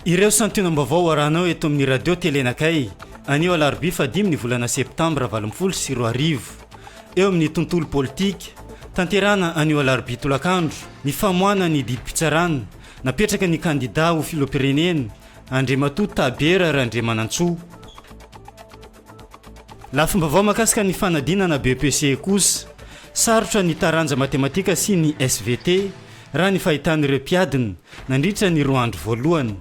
Ireo santionam-baovao arahanao eto amin'ny radio telenakay anio alarobia fa 5 ny volana septambra 2024 eo amin'ny tontolo politika tanterana anio alarobia tolakandro ny famoana ny didim-pitsarana napetraka ny kandida ho filoham-pirenena Andriamatoa Tabera Randriamanantsoa. Lafim-baovao makasika ny fanadinana BEPC kosa sarotra ny taranja matematika sy ny SVT raha ny fahitan'ireo mpiadina nandritra ny 2 andro voalohany.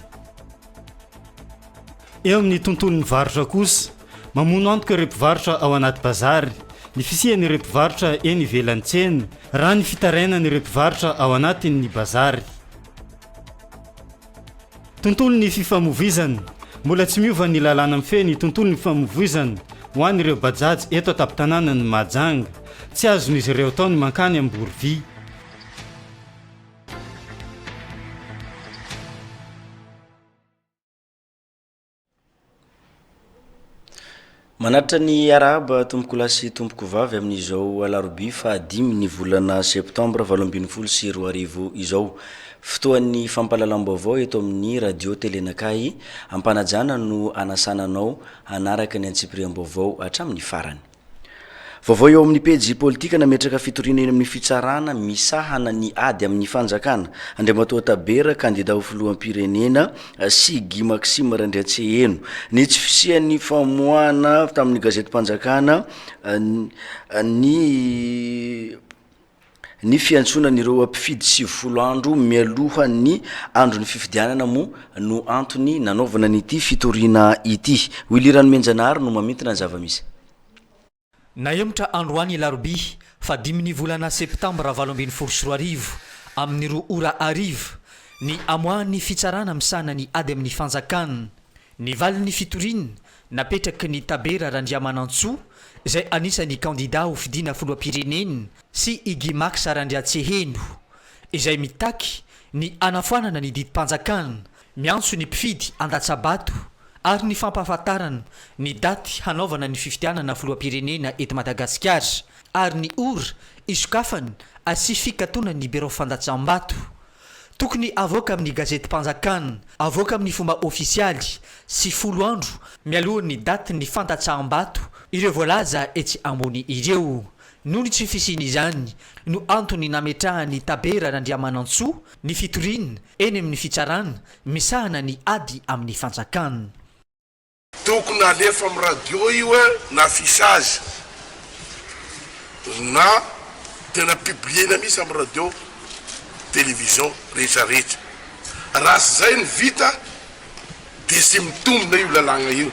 Eo amin'ny tontolon'ny varotra kosa mamono antoka ireo mpivarotra ao anaty bazary ny fisian'ireo mpivarotra eny ivelan'ny tsena raha ny fitarainan'ireo mpivarotra ao anatin'ny bazary. Tontolon'ny fifamoivoizana mbola tsy miova ny lalàna mifehy ny tontolon'ny fifamoivoizana ho an'ireo bajaji eto an-tampon-tanàna ny Mahajanga tsy azon'izy ireo tao ny mankany Amborovia. Manatra ny araba tompoko lasy tompoko vavy amin'izao alarobia fa 5 ny volana septambra 2024 izao. Fotoan'ny fampalalam-baovao eto amin'ny radio telenakay ampanajana no anasananao anaraka ny antsipiriam-baovao hatramin'ny farany. Vaovao eo amin'ny pejy politika nametraka fitoriana eny amin'ny fitsarana misahana ny ady amin'ny fanjakana Andriamatoa Tabera kandida ho filoham-pirenena sy Guy Maxime Randriatseheno ny tsy fisian'ny famoahana tamin'ny gazety mpanjakana ny fiantsonan'ireo mpifidy 90 andro mialoha ny andro ny fifidianana mo no antony nanaovana n'ity fitoriana ity. Wilirano Menjanary no mamintina ny zava-misy. Nahemotra androany larobia fa 5 ny volana septambra 2024 amin'ny 2 ora ariva ny amoahan'ny fitsarana misana ny ady amin'ny fanjakana ny valin'ny fitoriana napetraka ny Tabera Randriamanantsoa izay anisan'ny kandida ho fidiana filoham-pirenena sy Guy Maxime Randriatseheno izay mitaky ny anafoanana ny didim-panjakana miantso ny mpifidy Andatsabato ary ny fampahafantarana ny daty hanaovana ny fifidianana filoham-pirenena eto Madagasikara ary ny ora isokafana sy fikatona ny biro fandatsambato tokony avoaka amin'ny gazety mpanjakana avoaka amin'ny fomba ofisialy sy 10 andro mialohan'ny daty ny fandatsambato ireo voalaza etsy ambony ireo. Noho ny tsy fisian'izany no antony nametrahany Tabera Randriamanantsoa ny fitoriana eny amin'ny fitsarana misahana ny ady amin'ny fanjakana. Tokony alefa amin'ny radio io na fisage na tena pibliena misy amin'ny radio télévision rehetrarehetra raha zay ny vita dia sy mitombina io lalàna io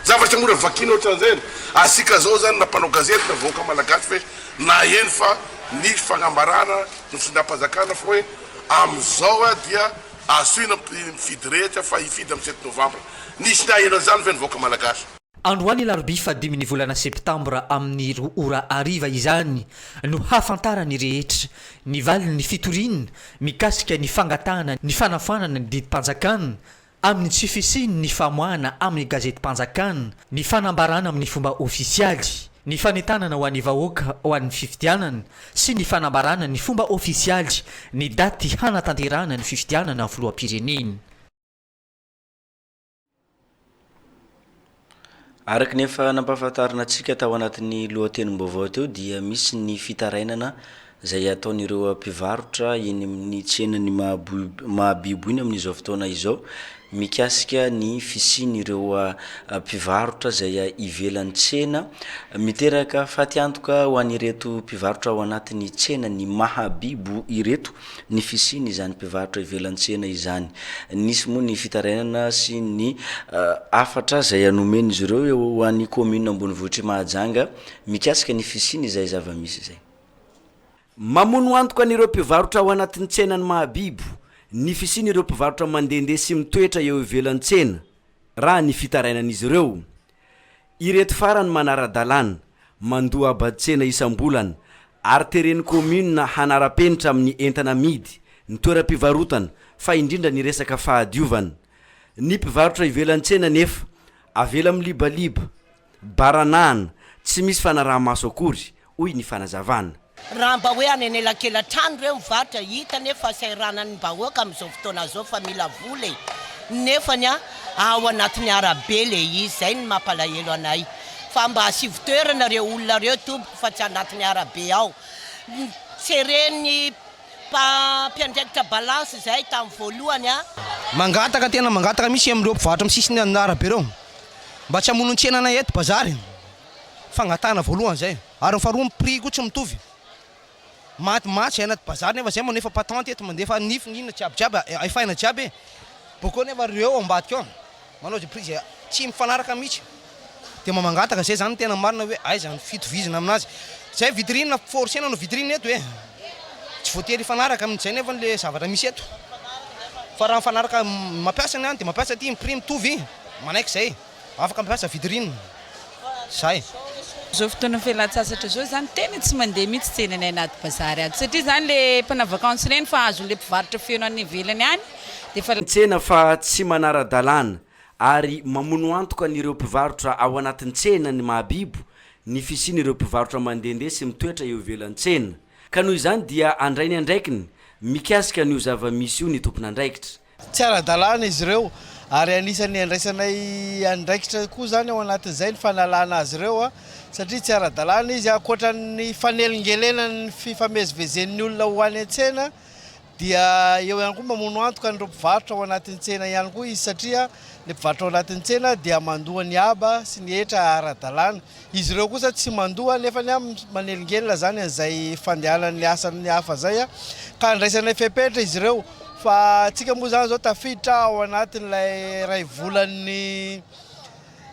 zavatra mora vakina ohatran'izay asika zao zany nampanao gazety na vahoaka malagasy fe na eny fa ny fagnambarana ny findam-panjakana fa hoe am'izao dia asoina mifidy rehetra fa hifidy amin'ny 7 novambra nisy naheno zany fe ny vahoaka malagasy. Androany larobia fa 5 ny volana septambra amin'ny 2 ora ariva izany no hafantarany rehetra ny valin'ny fitoriana mikasika ny fangatahana ny fanafanana ny didim-panjakana amin'ny tsy fisiny ny famoahana amin'ny gazety mpanjakana ny fanambarana amin'ny fomba ofisialy ny fanetanana ho an'ny vahoaka ho an'ny fifidianana sy ny fanambarana ny fomba ofisialy ny daty hanatanterahana ny fifidianana filoham-pirenena. Araka nefa nampahafantarina antsika tao anatin'ny lohatenim-baovao teo dia misy ny fitarainana izay ataon'ireo mpivarotra eny amin'ny tsenany mahabiboiny amin'izao fotoana izao mikasika ny fisian'ireo mpivarotra izay ivelan'ny tsena miteraka fatiantoka ho an'ireto mpivarotra ao anatin'ny tsena ny mahabibo ireto ny fisiany izany mpivarotra ivelan'ny tsena izany. Nisy moa ny fitarainana sy ny afatra izay anomeny izy ireo eo ho an'ny commune Ambonivohitra Mahajanga mikasika ny fisiany izay zava-misy izay. Mamono antoka an'ireo mpivarotra ao anatin'ny tsenany mahabibo ny fisian'ireo mpivarotra mandehandeha sy mitoetra eo ivelan'ny tsena raha ny fitarainan'izy ireo. Ireto farany manara-dalàna mandoa abadi-tsena isam-bolana ary teren'ny commune hanara-penitra amin'ny entana amidy ny toeram-pivarotana fa indrindra ny resaka fahadiovana. Ny mpivarotra ivelan'ny tsena nefa avela amin'ny libaliba baranahana tsy misy fanaraha-maso akory hoy ny fanazavana. raha mba hoe anenelankelatrano reo mivarotra hita nefa sairanan'ny bahoaka amin'izao fotoana zao fa mila vola nefany ao anatin'ny arabe le izy zay ny mampalahelo anay fa mba asivy toerana reo olona reo tompoko fa tsy anatin'ny arabe ao sereny mpiandraikitra balance zay tamin'ny voalohany mangataka tena mangataka misy am'ireo mpivarotra misisiny arabe reo mba tsy hamonon-tsena na eto bazary fangatana voalohany zay ary faharoa prix koa tsy mitovy maty anaty bazary nefa zay nefa patente eto mandefa nifina jiabijiaby afaina jiaby boko nefa reo ambadika ao manao zay prix zay tsy mifanaraka mihitsy de mamangataka zay zany tena marina hoe ay zany fitovizina aminazy zay vitrine forcena no vitrine eto tsy voatery fanaraka amin'izay nefa le zavatra misy eto fa raha mifanaraka mampiasa ny any de mampiasa ty prix mitovy manaiky zay afaka mampiasa vitrine zay zao fotoana fialan-tsasatra zao zany tena tsy mandeha mihitsy tsenany anaty bazary ato satria zany le mpana vakancy reny fa azon'le mpivarotra feno any ivelany any de fa tsena fa tsy manara-dalàna ary mamono antoka an'ireo mpivarotra ao anatin'ny tsena ny mahabibo ny fisiny ireo mpivarotra mandehandeha sy mitoetra eo ivelan-tsena ka noho izany dia andrainy andraikiny mikasika n'io zava-misy io ny tompon'andraikitra tsy ara-dalàna izy ireo ary anisan'ny andraisanay andraikitra koa zany ao anatin'izay ny fanalana azy ireo satria tsy ara-dalàna izy akoatran'ny fanelingelena ny fifamezivezen'ny olona ho any an-tsena dia eo ihany koa mamono antoka an'ireo mpivarotra ao anatin'ny tsena ihany koa izy satria le mpivarotra ao anatin'ny tsena dia mandoha ny aba sy ny etra ara-dalàna izy ireo kosa tsy mandoha nefa ny manelingelina zany an'izay fandehanan'ny asan'ny hafa zay ka andraisanay fepetra izy ireo fa tsika moa zany zao tafiditra ao anatin'ilay ray volan'ny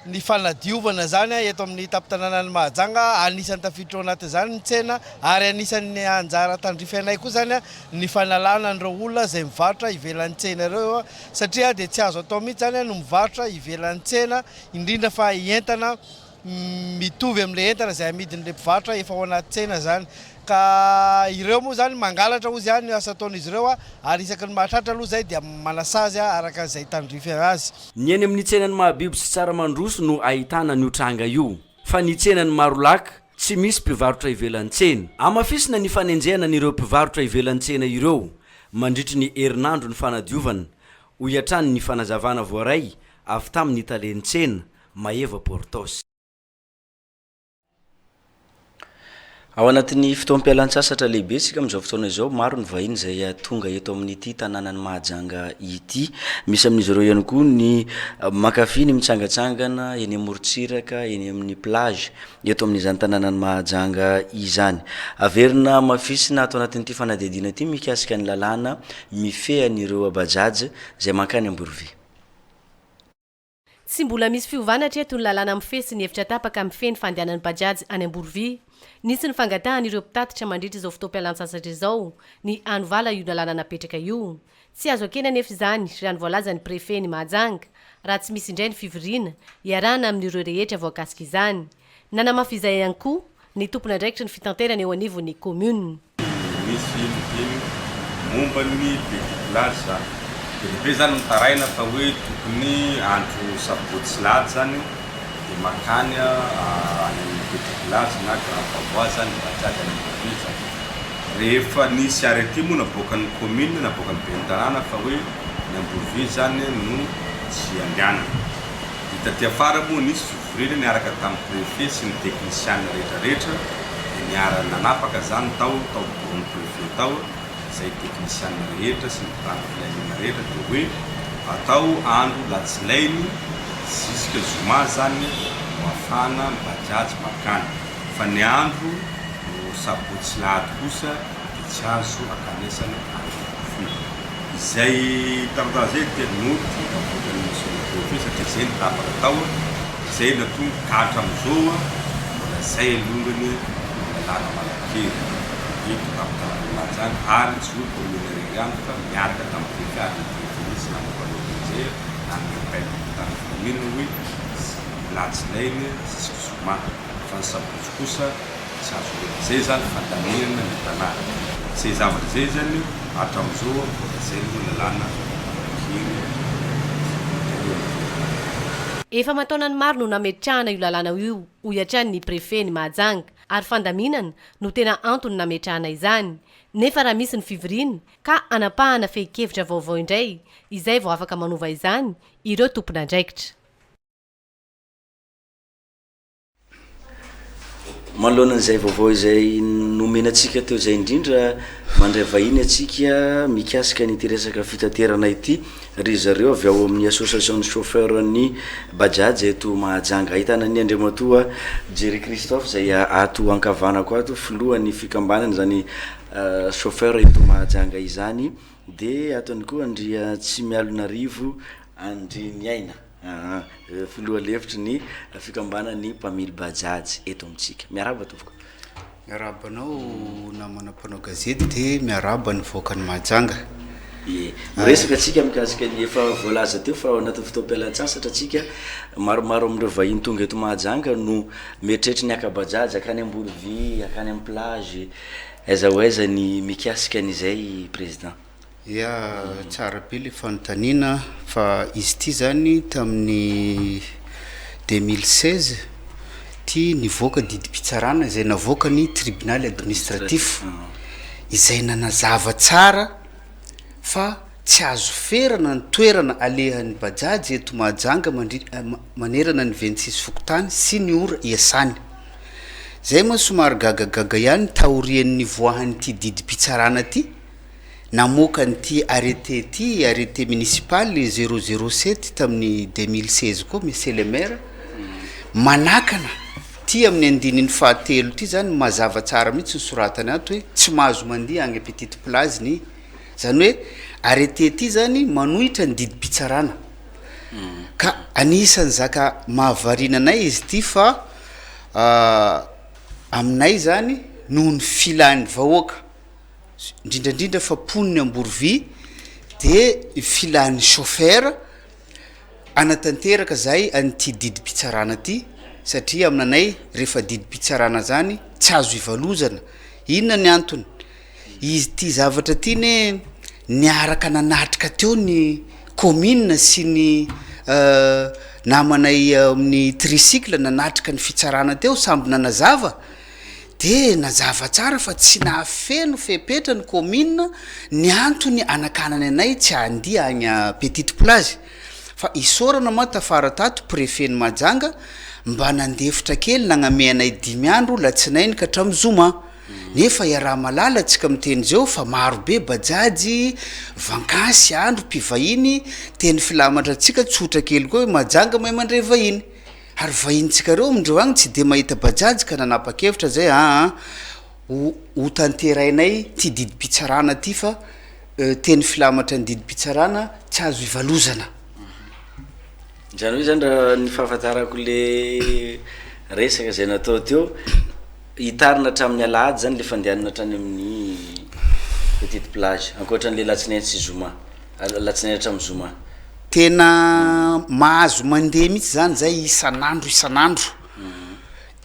ny fanadiovana zany eto amin'ny tapitanànan'ny Mahajanga anisan'ny tafiditra ao anatin'izany ny tsena ary anisan'ny anjara tandrifanay koa zany ny fanalana an'ireo olona izay mivarotra ivelan'ny tsena ireo satria dia tsy azo atao mihitsy zany no mivarotra ivelan'ny tsena indrindra fa entana mitovy amin'ilay entana izay amidin'ilay mpivarotra efa ao anaty tsena zany ka ireo moa zany mangalatra ozy any asa ataon'izy ireo ary isaky ny mahatratra aloha zay dia manasazy araka izay tandrify azy ny eny amin'ny tsenany mahabibo sy tsara mandroso no ahitana ny otranga io fa ny tsenany marolaka tsy misy mpivarotra ivelan-tsena amafisina ny fanenjehana n'ireo mpivarotra ivelan-tsena ireo mandritry ny herinandro ny fanadiovana ho iatrany ny fanazavana voaray avy tamin'ny talentsena Maeva Portos. ao anatin'ny fotoam-pialan-tsasatra lehibe sika amin'izao fotoana izao maro ny vahiny izay tonga eto amin'ity tanànany Mahajanga ity misy amin'izy ireo ihany koa ny makafy ny mitsangatsangana eny amorontsiraka eny amin'ny plage eto amin'izany tanànany Mahajanga izany averina mafisina ato anatin'ity fanadihadiana ity mikasika ny lalàna mifehan'ireo bajaja izay mankany Amborovia. Tsy mbola misy fiovana hatreto ny lalàna mifesy ny efitra tapaka mifehy ny fandehanan'ny bajaja any Amborovia. Nisy ny fangatahan'ireo mpitatitra mandritra izao fotoam-pialan-tsasatra izao ny anovala io lalàna napetraka io. Tsy azo akena nefa izany raha ny voalaza ny prefet ny Mahajanga raha tsy misy indray ny fivoriana iarahana amin'ireo rehetra voakasika izany. Nanamafy izay ihany koa ny tompon'andraikitra ny fitanterana eo anivon'ny commune. Misy momba ny découpage be zany mitaraina fa hoe tokony andro sabotsy sy lahady zany dia makany any découpage na grand pavois zany bajaja ny Amborovia. Rehefa nisy arrêté moa naboakan'ny commune naboakan'ny ben'ny tanàna fa hoe ny Amborovia zany no tsy andehanana. Hita afara moa nisy fivoriana niaraka tamin'ny préfet sy ny technicien rehetrarehetra dia niarana nanapaka zany tao boron'ny préfet tao izay technicien rehetra sy ny mpitandro filaminana rehetra dia hoe atao andro latsilainy jusque zoma zany no afana bajaja makany fa ny andro no sabotsy lahady kosa dia tsy azo akanesana Amborovia. Izay taratara zay dia noty avokan'ny monsieur le préfet satria zay no tapaka tao zay natonga kahatra amin'izao mbola zay alongany lalàna Malakely eto tamin'ny Mahajanga ary tsy hoe commune ihany fa miaraka tamin'ny préfet ny préfet nampanokany zay na ny appel tany commune hoe latsilainy jusque zoma fa ny sabotsy kosa tsy azo hoe zay zany fandaminana ny tanàna. Zay zavatra zay zany hatramin'izao mbola zay no lalàna Efa mataonany maro no nametrahana io lalàna io ho iatrany ny prefet ny Mahajanga ary fandaminana no tena antony nametrahana izany. nefa raha misy ny fivirina ka anapahana fehi-kevitra vaovao indray izay vao afaka manova izany ireo tompona andraikitra. Malohanan'izay vaovao izay nomenantsika teo zay indrindra mandray vahiny atsika mikasika nyty resaka fitaterana ity ry zareo avy ao amin'ny association de chauffeur ny bajaj eto Mahajanga. Ahitana ny Andriamatoa Jerry Christophe zay ato ankavanako ato filohan'ny fikambanana zany chauffeur eto Mahajanga izany, de atony koa Andria Tsimialonarivo Andry Niaina filoha lefitry ny fikambanany mpamily bajaj eto amitsika. Miaraba tompoko. Miarabanao namana mpanao gazety de miaraba ny voakany Mahajanga. Resaka atsika mikasika ny efa voalaza teo fa anaty fotoam-pialan-tsasatra atsika maromaro amin'ireo vahiny tonga eto Mahajanga no mieritreritra ny akabajaj akany Ambolovy akany amin'ny plage aiza ho aiza ny mikasika an'izay président. Ya tsara be le fanontaniana fa izy ty zany tamin'ny 2016 ty nivoaka didim-pitsarana izay navoaka ny tribunal administratif izay nanazava tsara fa tsy azo ferana ny toerana alehan'ny bajaj eto Mahajanga manerana ny 26 fokotany sy ny ora iasany. Zay moa somary gagagaga ihany taorian'ny voahany ty didim-pitsarana ty namoaka nyty arrêté ty arrêté municipal 007 tamin'ny 2016 koa monsieur le maire manakana ty amin'ny andinin'ny fahatelo ty zany mazava tsara mihitsy ny soratany ato hoe tsy mahazo mandeha agny petite plage ny zany hoe arrêté ty zany manohitra ny didim-pitsarana ka anisan'ny zaka mahavarinanay izy ty fa aminay zany noho ny filan'ny vahoaka indrindrandrindra fa poniny Amborovy de filan'ny chauffeur anatanteraka zay an'ty didim-pitsarana ty satria aminanay rehefa didim-pitsarana zany tsy azo ivalozana. Inona ny antony? Izy ty zavatra ty ne niaraka nanatrika teo ny commune sy ny namanay amin'ny tricycle nanatrika ny fitsarana teo samby nanazava de nazava tsara fa tsy nahafeno fepetra ny commune ny antony anakanany anay tsy andia agny petite plage fa isorana ma tafara tato préfet ny Mahajanga mba nandefitra kely nagname anay 5 andro latsinainy ka hatramin'ny zoma nefa iaraha malala atsika miteny zao fa maro be bajaj vankasy andro mpivahiny teny filamatra atsika tsotra kely koa Mahajanga mahay mandray vahiny ary vahintsika reo amindreo agny tsy de mahita bajaj ka nanapa-kevitra zay ho tanterainay ty didim-pitsarana ty fa teny filamatra ny didim-pitsarana tsy azo ivalozana. Zany hoe zany raha ny fahafantarako le resaka zay natao teo hitarina hatramin'ny alahady zany le fandehanana hatrany amin'ny petite plage ankoatran'le latsinainy sy zoma latsinainy hatramin'ny zoma tena mahazo mandeha mihitsy zany zay isanandro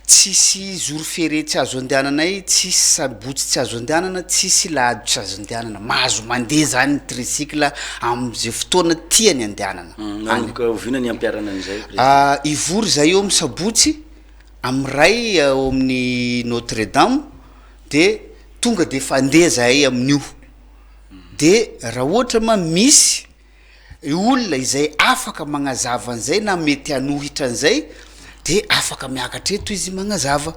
tsisy jour férié tsy azo andehananay tsisy sabotsy tsy azo andehanana tsisy lahady tsy azo andehanana mahazo mandeha zany ny tricycle am'izay fotoana tiany andehanana ovina ny ampiarana an'izay ivory zay eo amin'ny sabotsy amiray ao amin'ny Notre Dame de tonga de fandeha zahay amin'io de raha ohatra ma misy olona izay afaka magnazava an'izay na mety hanohitra an'izay de afaka miakatra eto izy magnazava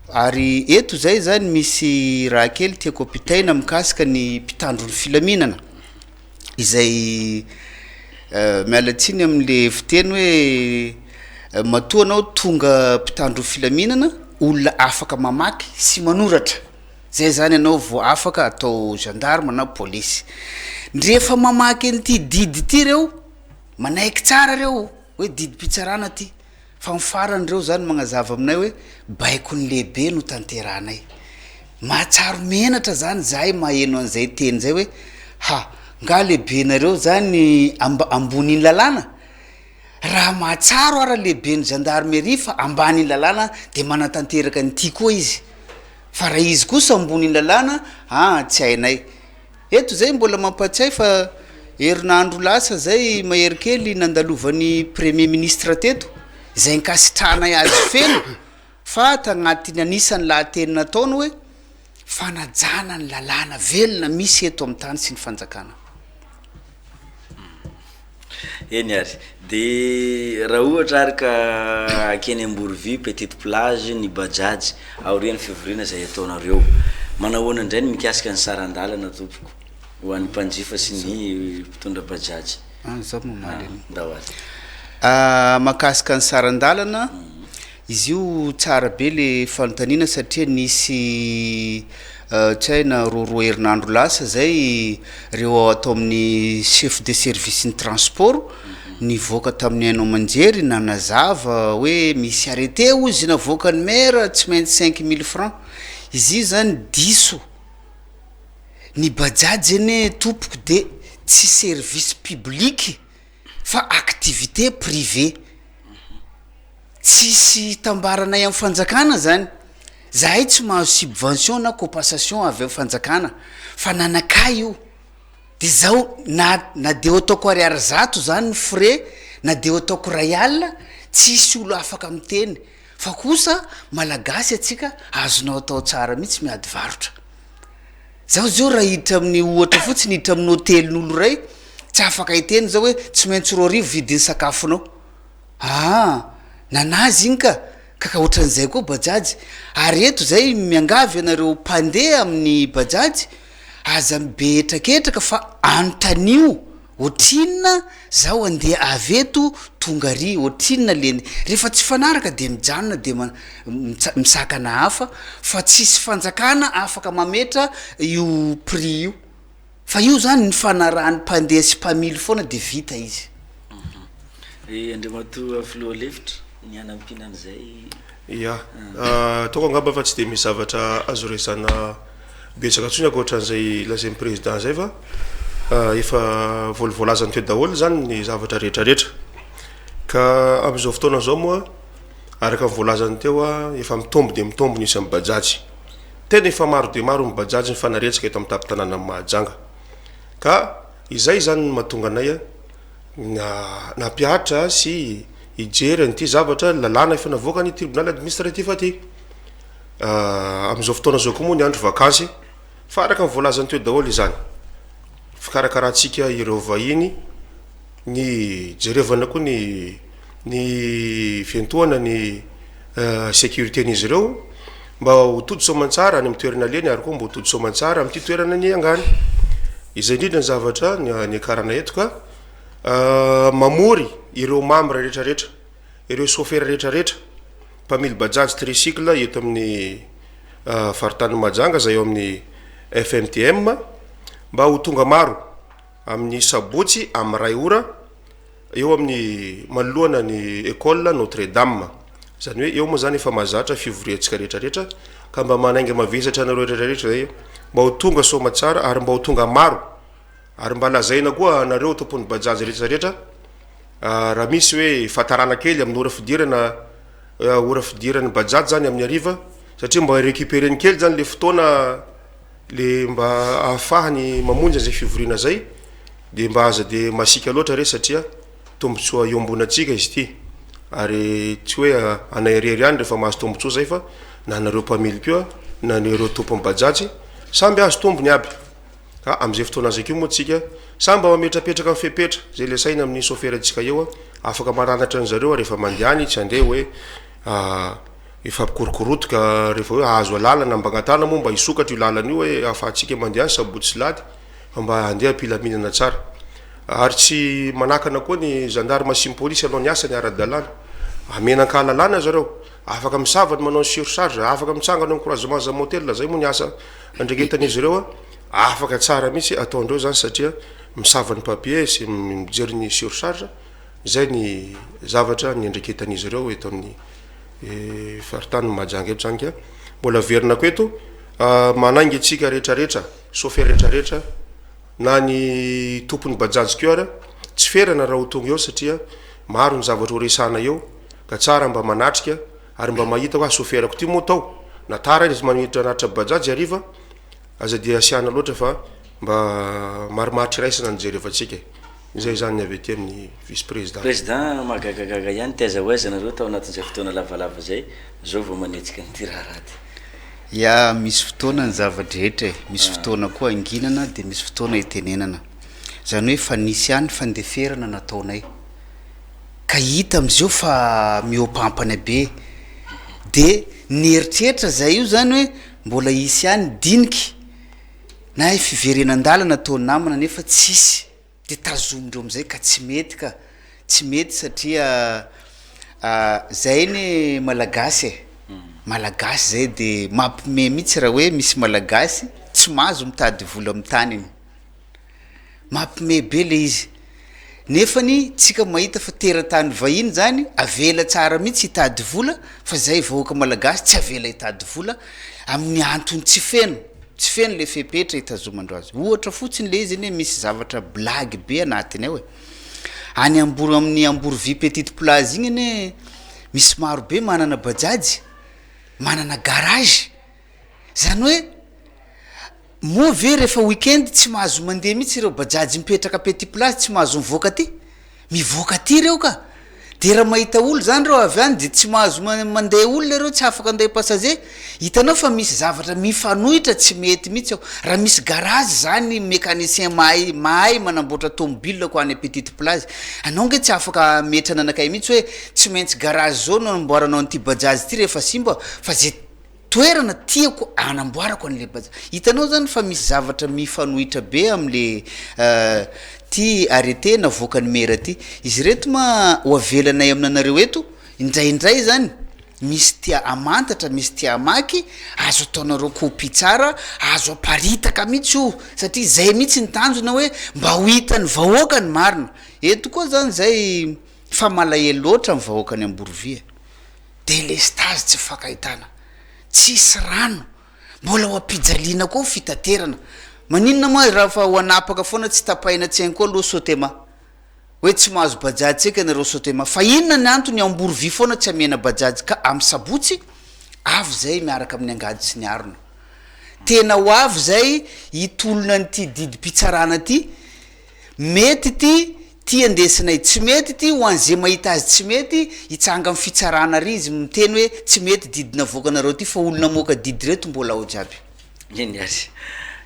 ary eto zay zany misy raha kely tiako apitaina mikasika ny mpitandro ny filaminana izay mialatsiny amin'le fiteny hoe matoa anao tonga mpitandro ny filaminana olona afaka mamaky sy manoratra zay zany anao vo afaka atao gendarme na police ndrefa mamaky an'ty didy ty reo manaiky tsara reo hoe didim-pitsarana ty fa mifarany reo zany magnazava aminay hoe baiko ny lehibe no tanteranay mahatsaro menatra zany zahay maheno an'izay teny zay hoe nga lehibe nareo zany amboniny lalàna raha mahatsaro ara lehibe ny gendarmerie fa ambaniny lalàna de manatanteraka nyty koa izy fa raha izy kosa amboniny lalàna tsy hainay eto zay mbola mampatsiay fa herinandro lasa zay mahery kely nandalovan'ny premier ministre teto zay nkasitranay azy feno fa tagnatin'ny anisany lahateny nataony hoe fanajana ny lalàna velona misy eto amin'ny tany sy ny fanjakana. Eny ary de raha ohatra ary ka akeny Amborovy petite plage ny bajaj aorian'ny fivoriana zay ataonareo manahoana indray ny mikasika ny sarandalana tompoko ho an'ny mpanjifa sy ny mpitondra bajaj. Zao mamaly ndahoazy mahakasika ny sarandalana izy io tsara be le fanontaniana satria nisy tsy haina roa herinandro lasa zay reo atao amin'ny chef de service ny transport nivoaka tamin'ny hainao manjery nanazava hoe misy arrêté ozy navoaka ny maire tsy maintsy 5000 francs izy io zany diso ny bajaj eny tompoko de tsy service public fa activité privée tsisy tambaranay amin'ny fanjakana zany zahay tsy mahazo subvention na compensation avy amin'ny fanjakana fa nanakay io de zao na de ataoko ariary zato zany ny frais na de ataoko rayal tsisy olo afaka miteny fa kosa malagasy atsika azonao atao tsara mihitsy miady varotra zao zao raha hiditra amin'ny ohatra fotsiny hiditra amin'ny hotelin'olo ray tsy afaka hiteny zao hoe tsy maintsy roa arivo vidiny sakafonao nanazy igny ka ohatran'izay koa bajaj ary eto zay miangavy anareo mpandeha amin'ny bajaj aza mibetraketraka fa antanio ohatrinona zao andeha aveto tonga ary ohatrinona leny rehefa tsy fanaraka de mijanona de misakana hafa fa tsisy fanjakana afaka mametra io prix io fa io zany ny fanarahan'ny mpandeha sy mpamily foana de vita izy. Andriamatoa filoha lefitra ny anampinan'izay ya toko angamba fa tsy de misy zavatra azo resana betsaka ntsony akoatran'izay lazain'ny président zay fa efa volavolazany teo daholo zany ny zavatra rehetrarehetra ka am'izao fotoana zao moa araka volazany teo efa mitombo de mitombo nisy amin'ny bajaj tena efa maro de maro ny bajaj ny fanaretsaka eto amin'ny tapitanana amin'ny Mahajanga ka izay zany ny mahatonga anay nampiatra sy ijery an'ity zavatra lalàna efa navoaka ny tribunal administratif aty am'izao fotoana zao koa moa ny andro vakansy fa araka nyvolazany teo daholo izany fikarakarantsika ireo vahiny ny jerevana koa ny fiantohana ny sécurité n'izy ireo mba ho todo soamantsara any amin'ny toerana leny ary koa mba ho todo soamantsara amin'ity toerana ny angany izay indrindra ny zavatra ny akarana eto ka mamory ireo membre rehetrarehetra ireo chauffeur rehetrarehetra mpamily bajaj tricycle eto amin'ny faritany Mahajanga zay eo amin'ny FMTM mba ho tonga maro amin'ny sabotsy amin'ny ray ora eo amin'ny manoloana ny école Notre Dame zany hoe eo moa zany efa mahazatra fivoriantsika rehetrarehetra ka mba manainga mavesatra anareo rehetrarehetra zay mba ho tonga soamantsara ary mba ho tonga maro ary mba lazaina koa anareo tompony bajaj rehetrarehetra raha misy hoe fatarana kely amin'ny ora fidirany bajaj zany amin'ny ariva satria mba récupérer kely zany le fotoana le mba ahafahany mamonjy zay fivoriana zay de mba aza de masika loatra re satria tombotsoa iombonantsika izy ity ary tsy hoe anairery any rehefa mahazo tombotsoa zay fa na nareo mpamily keo na nareo tompony bajaj samby azo tombony aby ka am'izay fotoana azy akeo moa tsika samby mametrapetraka amin'ny fepetra zay le saina amin'ny chauffeur atsika eo afaka maranatra an'zareo rehefa mandeany tsy andeha hoe efa pikorokorotoka rehefa hoe ahazo lalana mba agnatana moa mba hisokatra io lalana io hoe ahafahantsika mandeany sabotsy lady fa mba andeha ampilaminana tsara ary tsy manakana koa ny gendarme sy ny police anao ny asany ara-dalàna amenan-kahalalana zareo afaka misavany manao ny surcharge afaka mitsangana encouragement za motel zay moa ny asa andregetan'izy ireo afaka tsara mihitsy ataondreo zany satria misavany papier sy mijery ny surcharge zay ny zavatra ny andreketan'izy ireo eto amin'ny faritany Mahajanga eto zany ka mbola verina ko eto manaingy atsika rehetrarehetra chauffeur rehetrarehetra na ny tompony bajaj keo ara tsy ferana raha ho tonga eo satria maro ny zavatra ho resana eo ka tsara mba manatrika ary mba mahita hoa chauffeurako ty moa tao natara izy maniditra anatra bajaj ariva aza de asiana loatra fa mba marimaritry raisana nijerevantsika zay zany avy aty amin'ny vice président magagagaga ihany tiaza hoaiza nareo tao anatin'izay fotoana lavalava zay zao vao manetsika nyty raharaty ya misy fotoana ny zavadrehetra misy fotoana koa anginana de misy fotoana itenenana zany hoe fa nisy any fandeferana nataonay ka hita am'izeo fa miopampana be de nieritreritra zay io zany hoe mbola isy any diniky na fiverenan-dalana ataony namana nefa tsisy de tazomindreo am'izay ka tsy mety satria zay ny malagasy malagasy zay de mampime mihitsy raha hoe misy malagasy tsy mahazo mitady vola amin'ny taniny mampime be le izy nefany tsika mahita fa teratany vahiny zany avela tsara mihitsy hitady vola fa zay vahoaka malagasy tsy avela hitady vola amin'ny antony tsy feno le fepetra hitazomandro azy ohatra fotsiny le izy eny misy zavatra blague be anatiny ao any amin'ny Ambourvie petite place igny ene misy maro be manana bajajy manana garage zany hoe moa ve rehefa weekend tsy mahazo mandeha mihitsy ireo bajajy mipetraka petite place tsy mahazo mivoaka ty reo ka de raha mahita olo zany reo avy any de tsy mahazo mandeha olona reo tsy afaka andeha passager hitanao fa misy zavatra mifanohitra tsy mety mihitsy ao raha misy garage zany mécanicien mahay manamboatra tomobile ko any petite place anao nge tsy afaka metrana anakay mihitsy hoe tsy maintsy garage zao no anamboaranao an'ity bajaj ty rehefa simba fa zay toerana tiako anamboarako an'le bajaj hitanao zany fa misy zavatra mifanohitra be am'le ty arrêté navoaka ny mera ty izy reto ma hoavelanay aminanareo eto indraindray zany misy tia amantatra misy tia amaky azo ataonareo copie tsara azo aparitaka mihitsy io satria zay mihitsy ny tanjona hoe mba ho hitany vahoaka ny marina eto koa zany zay fa malahelo loatra ny vahoaka ny Ambourvie délestage tsy fakahitana tsisy rano mbola ho ampijaliana koa fitaterana maninona ma raha fa ho anapaka foana tsy tapaina tsaigny koa aloha sotema hoe tsy mahazo bajaj tsika nareo sotema fa inona ny antony Ambourvie foana tsy amena bajaj ka amin'ny sabotsy avy zay miaraka amin'ny angady sy ny arona tena ho avy zay hitolona nyty didim-pitsarana ty mety ty andesinay tsy mety ty ho an'zay mahita azy tsy mety hitsanga amin'ny fitsarana ry izy miteny hoe tsy mety didina voakanareo ty fa olona moka didy reto mbola ao jiaby iny azy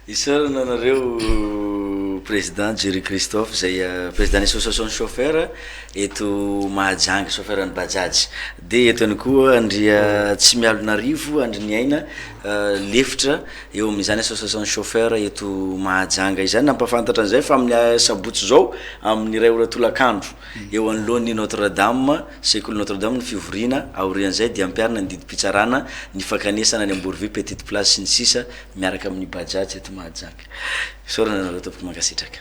isorana anareo président Jerry Christophe zay président association chauffeur eto Mahajanga chauffeur ny bajaj de eto any koa andria tsy mialonarivo andry ny aina lefitra eo am'izany association chauffeur eto Mahajanga izany nampafantatra an'izay fa amin'ny sabotsy zao amin'ny ray ora tolakandro eo anoloan'ny Notre-Dame sekoly Notre-Dame ny fivorina aorian'izay de ampiarina ny didim-pitsarana ny fakanesana ny Ambourvie petite place sy ny sisa miaraka amin'ny bajaj eto Mahajanga sorana nareo tompoko mankasitraka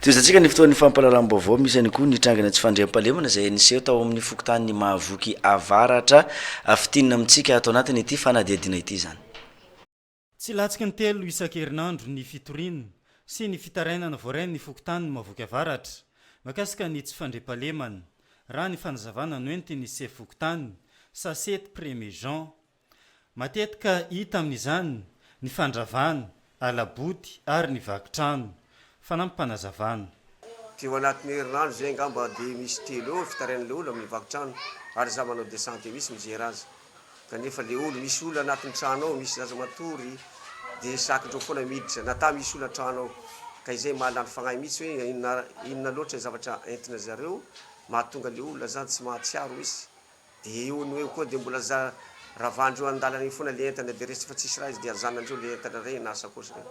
tozatsika ny fotoan'ny fampalalam-baovao misy any koa nitrangana tsy fandriam-pahalemana zay niseho tao amin'ny fokontany mahavoky avaratra afitinina amintsika atao anatiny ity fanadihadina ity zany tsy latsika ny telo isan-kerinandro ny fitorina sy ny fitarainana voarainy ny fokontany mahavoky avaratra makasika ny tsy fandriam-pahalemana raha ny fanazavana noentiny ny sef fokontany sasety 1er Jean matetika hita amin'izany ny fandravana alaboty ary ny vakitrano fanampanazavana ty ho anatin'ny herinandro zay ngamba de misy telo eo fitarain'le olo amin'ny vakitrano ary za manao de santé misy mijery azy kanefa le olo misy olo anatin'ny trano ao misy zaza matory de sakindreo foana miditra nata misy olo an-trano ao ka izay mahalany fagnahy mihitsy hoe inona loatra zavatra entina zareo mahatonga le olona zany tsy mahatsiaro misy de eo ny hoe koa de mbola za ravandreo andalany foana le entana de resy fa tsisy raha izy de azanandreo le entana rey na sakosa rey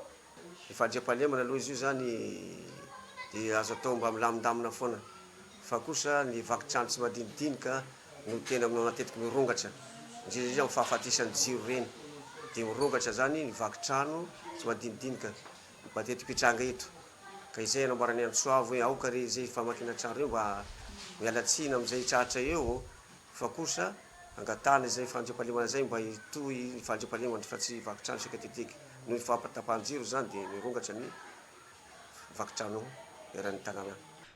ifandriam-pahalemana aloha izy io zany de azo atao mba milamindamina foana fa kosa ny vakitrano tsy madinidinika no tena matetiky mirongatra indrindra zany fahafatisany jiro reny de mirongatra zany ny vakitrano tsy madinidinika matetiky pitranga eto ka izay anamboarany antsoavo hoe aoka re zay famakina trano eo mba mialatsina am'izay tratra eo fa kosa angatana zay fandriam-pahalemana zay mba hitohy fandriam-pahalemana fa tsy vakitrano sikatetiky no fampatapahan-jiro zany de mirongatra ny vakitrano eran'ny tanàna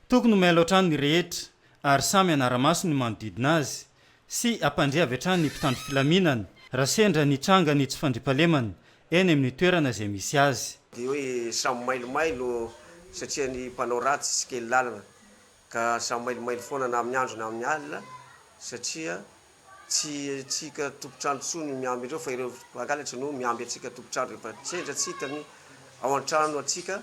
tokony miala oatrano ny rehetra ary samy anaramaso ny manodidina azy sy ampandriavy hatrany ny mpitandro filaminana raha sendra nitranga ny tsy fandriam-pahalemana eny amin'ny toerana zay misy azy de hoe samy mailomailo satria ny mpanao ratsy sy kely lalana ka samy mailomailo foana na amin'ny andro na amin'ny alina satria tsy tsika tompotrano tsony miamby ireo fa ireo angalatry no miamby atsika tompotrano rehefa tsendra tsitany ao an-trano atsika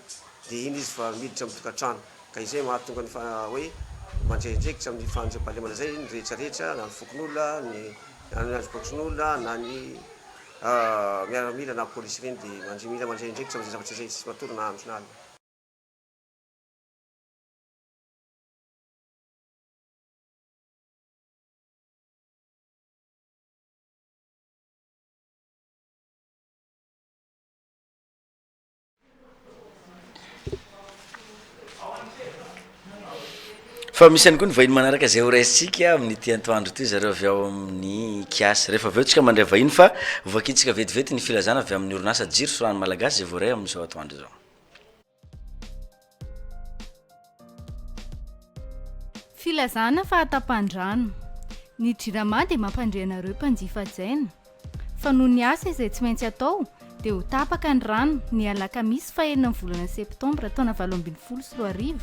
dia iny izy fa miditra amin'ny tokantrano ka izay mahatonga ny hoe mandrendraikitra amin'ny fanjam-pahalemana zay ny rehetrarehetra na ny fokon'olona ny azopoksin'olona na ny miaramila na polisy ireny dia mila mandrendraikitra amin'izay zavatra zay tsy matory na andro na alina. fa misy any koa ny vahiny manaraka zay ho raisitsika amin'ny tiantoandro ty zareo avy ao amin'ny kiasy rehefa avy eo tsika mandray vahiny fa vakitsika vetivety ny filazana avy amin'ny orinasa jiro sorany malagasy zay voaray amin'izao atoandro zao. Filazana fahatapan-drano ny jirama dia mampandrianareo mpanjifa-jaina fa noho ny asa izay tsy maintsy atao dia ho tapaka ny rano ny alakamisy fahenina ny volana septambra taona 2024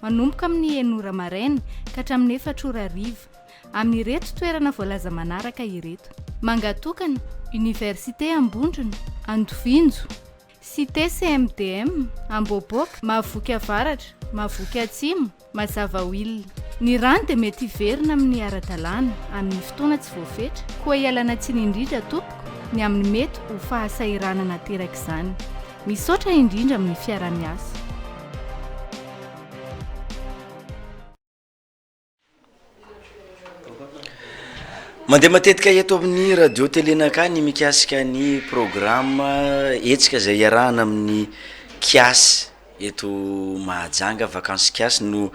manomboka amin'ny 9 ora maraina ka hatramin'ny 4 ora hariva amin'ireto toerana voalaza manaraka ireto: Mangatokana, Université Ambondrona, Andovinjo, Cité CMDM, Amboboka, Mahavoky Avaratra, Mahavoky Atsimo, Mazavaoilina. Ny rano dia mety hiverina amin'ny ara-dalàna amin'ny fotoana tsy voafetra koa hialana tsiny indrindra tompoko ny amin'ny mety ho fahasairanana teraka izany. Misaotra indrindra amin'ny fiara-miasa. mandeha matetika eto amin'ny radio télénaka ny mikasika ny programme etsika zay iarahana amin'ny kiasy eto Mahajanga vacances kiasy no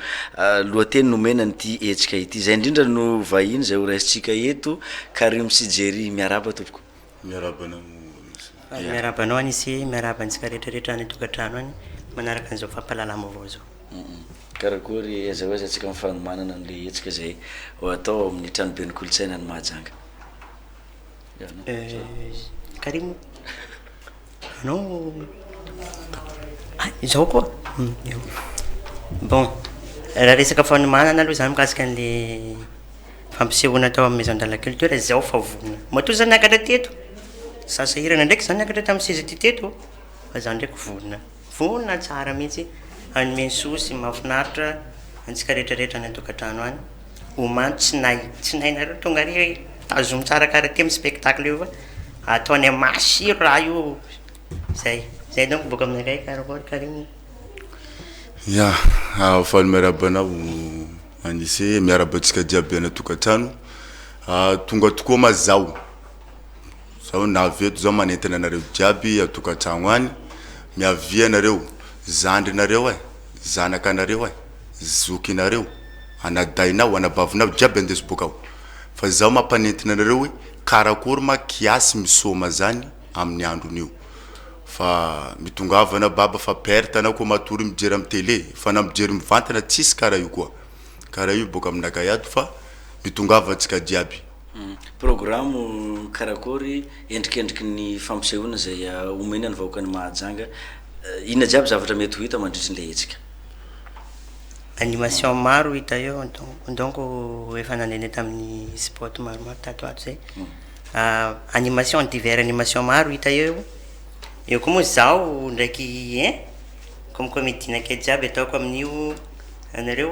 lohateny nomena nyty etsika ity zay indrindra no vahiny zay ho raisitsika eto Karim Sijery miaraba tompoko. Miarabanao anisy miarabantsika rehetrarehetra any tokantrano any manaraka an'izao fampalalama avao zao. Karakory azahoaza atsika mifanomanana an'le etsika zay atao amin'ny trano be ny kolotsaina ny Mahajanga. Karim anao izao koa bon raha resaka fanomanana aloha zany mikasika an'le fampisehoana atao amin'ny maison de la culture zao fa vonona matoa zany niakatra teto sasahirana ndraiky zany niakatra tamin'ny sezity teto fa zany ndraiky vonona tsara mihitsy anome sosy mahafinaritra antsika rehetrarehetra ny tokantrano any omany tsy nay nareo tonga re tazomy tsara karaha ty amin'ny spectacle io fa ataony masiro raha io zay donc boka aminakay karakory Karim. Ya afaly miarabanao anisy miarabantsika jiaby ana tokantrano tonga tokoa ma zao naveto zao manentana anareo jiaby atokantrano any miavia anareo zandrinareo zanakanareo zokinareo anadainao anabavinao jiaby andeso boka ao fa zao mampanentina anareo hoe karakory ma kiasy misoma zany amin'ny andron'io fa mitongavana baba fa perte anao koa matory mijery amin'ny télé fa na mijery mivantana tsisy karaha io koa karaha io boka aminakay ato fa mitongava antsika jiaby. Programme karakory endrikendriky ny fampisehoana zay omena ny vahoaka ny Mahajanga inona jiaby zavatra mety ho hita mandritry le etsika? Animation maro hita eo donc efa nanene tamin'ny spot maromaro tato ato zay animation divers animation maro hita eo koa moa zao ndraiky comme comédie nakay jiaby ataoko amin'io anareo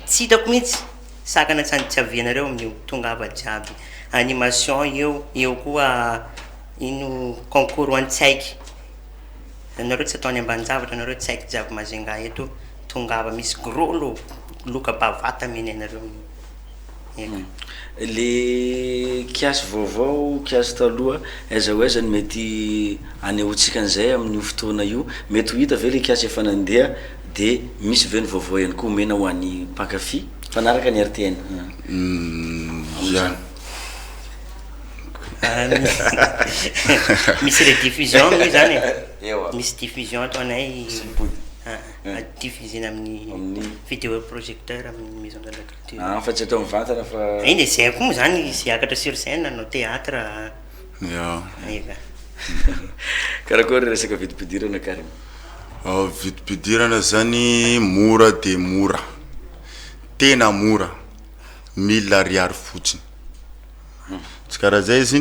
tsy hitako mihitsy sakana tsanitsavianareo amin'io tongava jiaby animation eo koa ino concours an-tsaiky anareo tsy ataony ambanjavatra anareo tsaiky jiaby Majunga eto tongava misy gros loka bavata meny anareo le kiasy vaovao kiasy taloha aiza ho aiza ny mety anehoantsika an'izay amin'ny fotoana io mety ho hita ve le kiasy efa nandeha dia misy ve ny vaovao ihany koa omena ho an'ny mpankafy fanaraka ny RTN misy rediffusion io zany misy diffusion ataonay diffusé amin'ny vidéo projecteur amin'ny maison de la culture fa tsy atao mivantana fa iny zay koa moa zany sy akatra sur scène no théâtre karakory resaka vidim-pidirana Karim? Vidim-pidirana zany mora de mora tena mora 1000 ariary fotsiny tsy karaha zay izy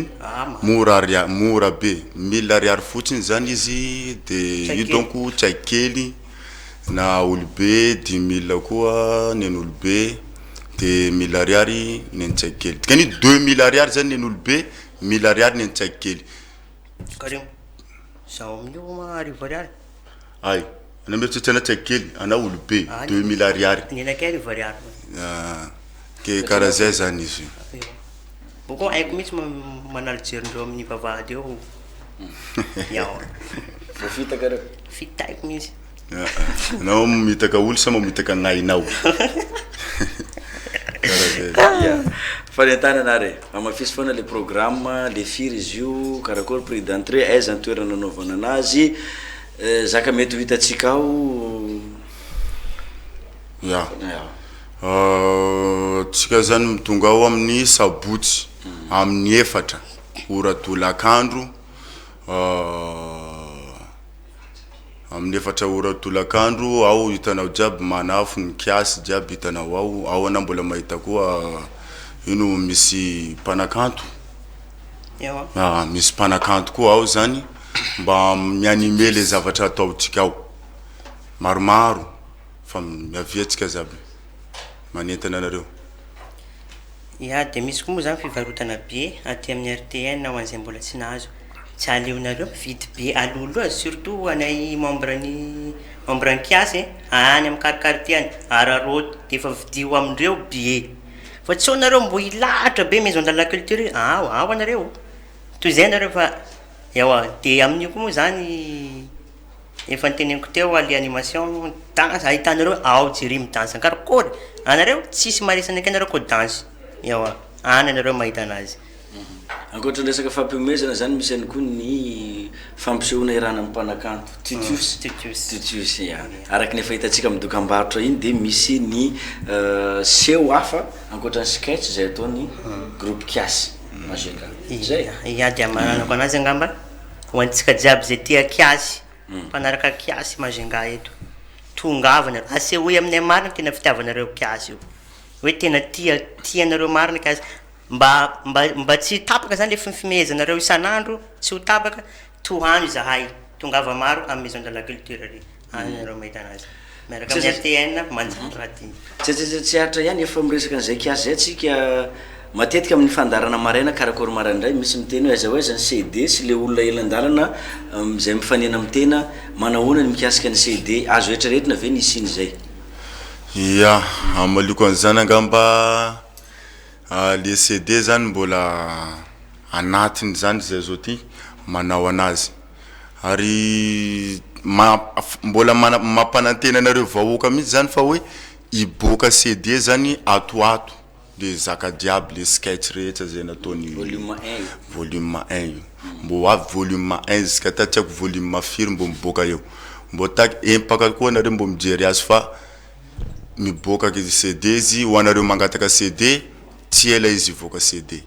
mora be 1000 ariary fotsiny zany izy de io donc tsai kely na olobe 10 000 koa neny olobe de 1000 ariary neny tsai kely dikany 2000 ariary zany neny olobe 1000 ariary neny tsai kely karim zaho amin'io arivo ariary ay ana mieritseritsana tsai kely ana olobe 2000 ariary nenakay arivo ariary ke karaha zay zany izy boko haiko mihitsy manalo jerindreo amin'ny vavahady eo yao fitaka reo fitaiko mihitsy anao mitaka olo sa mitaka gnainao fanentana anare amafisy foana le programme le firy izy io karakory prix d'entrée aiza ny toerana anaovana anazy zaka mety ho hitatsika ao ya tsika zany mitonga ao amin'ny sabotsy amin'ny efatra oratolakandro amin'ny efatra oratolakandro ao hitanao jiaby manafo ny kiasy jiaby hitanao ao ana mbola mahita koa ino misy mpanakanto misy mpanakanto koa ao zany mba mianime le zavatra ataotsika ao maromaro fa miaviatsika zaby manentana anareo ya de misy koa moa zany fivarotana be aty amin'ny RTN ho an'izay mbola tsy nahazo tsy aleonareo vidy be aloloha surtout anay membre ny kiasy any amin'ny karikaritie any araroty de efa vidio amindreo be fa tsy onareo mbo ilahatra be maison de la culture ao anareo toy zay anareo fa yawa de amin'io koa moa zany efa niteneniko teo ale animation danse ahitanareo ao jery midanse karakory anareo tsisy maresana aky anareo ko danse yawa any anareo mahita anazy ankoatra ny resaka fampihomezana zany misy any koa ny fampisehoana irana amin'ny mpanakanto tutus araky ny efa hitatsika amin'ny dokam-barotra iny de misy ny seho hafa ankoatra ny sketch zay ataony groupe kiasy magenga zay ya de mananako anazy angamba ho antsika jiaby zay tia kiasy mpanaraka kiasy magenga eto tongavana asehoe aminay marina tena fitiavanareo kiasy io hoe tena tianareo marina kiasy mba tsy tapaka zany le fifimezanareo isan'andro tsy ho tapaka tohano zahay tongava maro amin'ny maison de la culture ry anareo mahita anazy miaraka amin'ny RTN manjary raha ty tsy haritra ihany efa miresaka an'izay kiasy zay tsika matetika amin'ny fandarana maraina karakory maraindray misy miteny hoe aiza hoaiza ny CD sy le olona elan-dalana zay mifanena amin'ny tena manahoana ny mikasika ny CD azo rehetrarehetra ve ny isiny zay ya amaliko an'izany angamba le CD zany mbola anatiny zany zay zao ty manao anazy ary mbola mampanantena anareo vahoaka mihitsy zany fa hoe iboaka CD zany atoato le zaka diable le sketch rehetra zay nataony volume 1 mbo avy volume 1 jusqu'à tatsiako volume firy mbo miboaka eo mbo taky empaka koa anareo mbo mijery azy fa miboaka izy CD izy ho anareo mangataka CD tsy ela izy ivoaka CD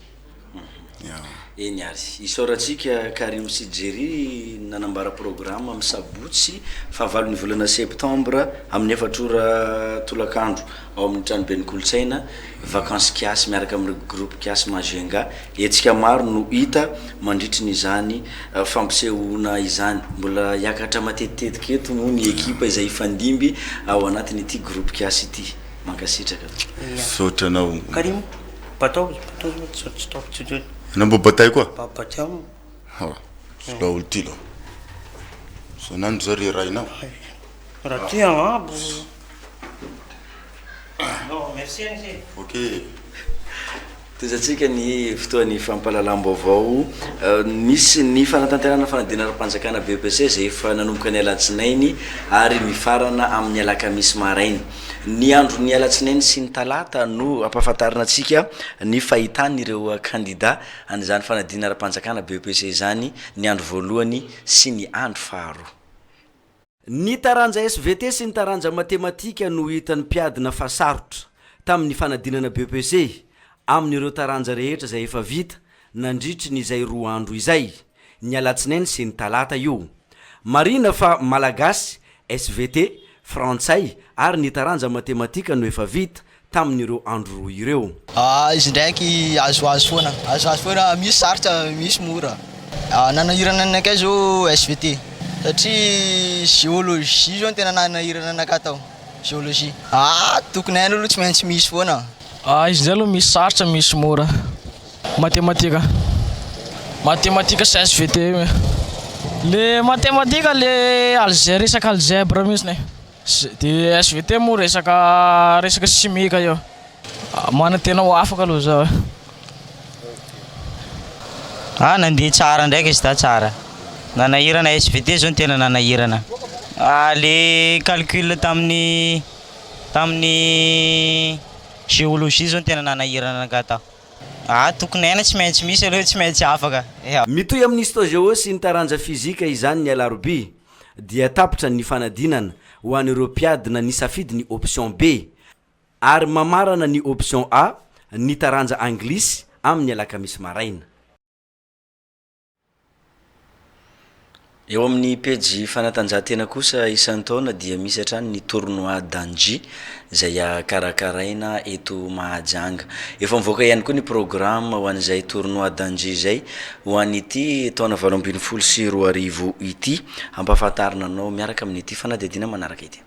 eny ary isaoratsika Karim sy Jerry nanambara programme amin'ny sabotsy fahavalo ny volana septembre amin'ny efatrora tolakandro ao amin'ny trano ben'ny kolotsaina vacances kiasy miaraka amin'ny groupe kiasy magenga etsika maro no hita mandritry n'izany fampisehoana izany mbola hiakatra matetitetika eto no ny ekipa izay ifandimby ao anatin'ity groupe kiasy ity mankasitraka sotranao Karim batao nambo batay koa batao la ultilo so nandro zare rainao ratia abo merci ok tozatsika ny fotoany fampalalam-baovao misy ny fanatanterana fanadina ara-panjakana BPC zay efa nanomboka ny alatsinainy ary mifarana amin'ny alakamisy marainy ny andro ny alatsinainy sy ny talata no ampahafantarina atsika ny fahitan'ireo candidat an'izany fanadina ara-panjakana BPC zany ny andro voalohany sy ny andro faharoa ny taranja SVT sy ny taranja matematika no hitan'ny mpiadina fa sarotra tamin'ny fanadinana BPC amin'ireo taranja rehetra zay efa vita nandritry n'izay roa andro izay ny alatsinainy sy ny talata io marina fa malagasy SVT frantsay ary ny taranja matematika no efa vita tamin'ireo andro roa ireo. Izy ndraiky azoazo foana misy sarotra misy mora. Nanahirana anakay zao SVT satria géologie zao tena nanahirana anakay tao géologie. Tokony hainy aloha tsy maintsy misy foana. Izy zay aloha misy sarotra misy mora. Matematika sy SVT io. Le matematika le resaka algèbre mihitsy ne. De SVT moa resaka chimique io. Mana tena ho afaka aloha zao. Nandeha tsara ndraiky izy da tsara. Nanahirana SVT zao tena nanahirana. Le calcul tamin'ny géologie zao tena nanahirana anakay tao. Tokony haina tsy maintsy misy aloha tsy maintsy afaka. Mitoy amin'ny histoire sy ny taranja fizika izany ny alarobia dia tapitra ny fanadinana ho an'ireo mpiadina ny safidy ny option B ary mamarana ny option A ny taranja anglisy amin'ny alakamisy maraina. Eo amin'ny pejy fanatanjahantena kosa isan'ny taona dia misy hatrany ny tournoi d'Anji izay karakaraina eto Mahajanga. Efa mivoaka ihany koa ny programme ho an'izay tournoi d'Anji izay ho an'ity taona 2024 ity. Ampahafantarina anao miaraka amin'ity fanadihadiana manaraka ity.